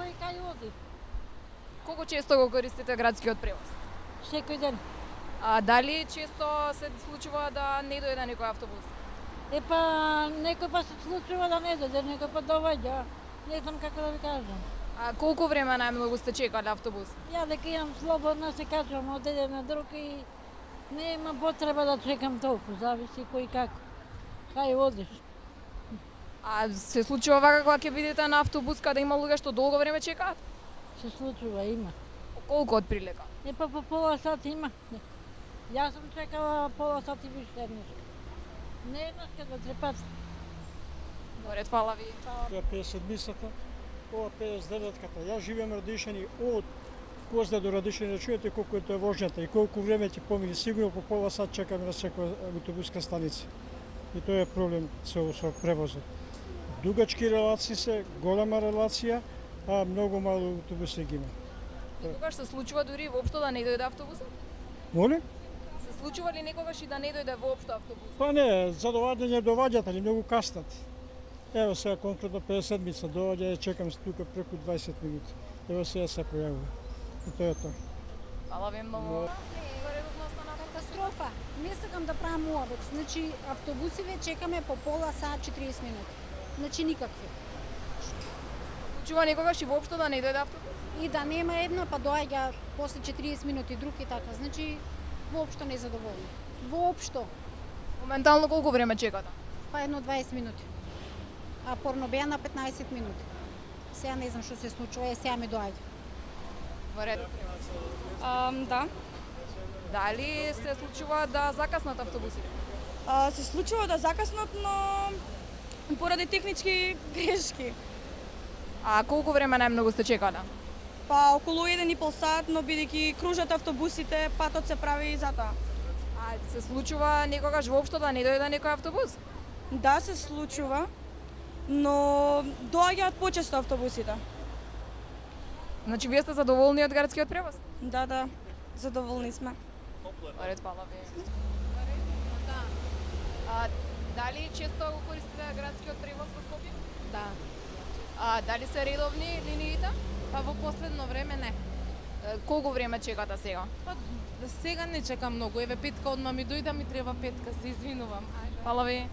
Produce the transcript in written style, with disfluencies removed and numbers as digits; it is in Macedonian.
и кај оди. Колку често го користите градскиот превоз? Секој ден. А дали често се случува да не дојде некој автобус? Некој па се случува да не дојде, некој па доаѓа. Не знам како да ви кажам. А колку време најмногу сте чекале автобус? Ја дека имам слободно се качувам од еден на друг и нема потреба да чекам толку, зависи кој како. Кај одиш. А се случува вака кога ќе видите на автобус каде има луѓе што долго време чекаат? Се случува, има. Колку од прилика? По пола сат има. Јас сум чекала пола сат и више еднаш. Не еднаш, два, три пати. Добре, фала ви. Тоа 57-та, ова 59-ката. Јас живеам Радишани од Козда до Радишани, да чуете колку е тоа вожњата и колку време ќе помине. Сигурно по пола сат чекаме на секоја автобуска станица. И тоа е проблем со превозот. Дугачки релации се, голема релација, а многу мало автобуси ги има. Некогаш се случува дури воопшто да не дојде автобусот? Моле? Се случува ли некогаш и да не дојде воопшто автобус? Па не, за доваѓање али многу каснат. Ево сега конкретно 57-ца доаѓа, чекам тука преку 20 минути. Ево сега се појавува. И тоа е тоа. Фала ви многу. Катастрофа. Не сакам да правам уабек. Значи автобусиве чекаме по пола саат 40 минути. Значи никакви. Случува некогаш и воопшто да не дојде автобус? И да нема едно, па доаѓа после 40 минути друг и така. Значи воопшто незадоволни. Воопшто. Моментално колку време чекате? Па едно 20 минути. А порно беа на 15 минути. Сега не знам што се случува, сега ми доаѓа. Во ред. Да. Дали се случува да закаснат автобусите? Се случува да закаснат, но поради технички грешки. А колку време најмногу сте чекале? Па околу 1,5 сат, но бидејќи кружат автобусите, патот се прави и затоа. А се случува некогаш воопшто да не дојде некој автобус? Да, се случува, но доаѓаат почесто автобусите. Значи вие сте задоволни од градскиот превоз? Да, задоволни сме. Ред, фала ви. А дали често го користите градскиот превоз во Скопје? Да. А дали се редовни линиите? Па во последно време не. Колку време чекате сега? Па сега не чекам многу. Еве петка одма ми дојде, ми треба петка, се извинувам. Фала ви.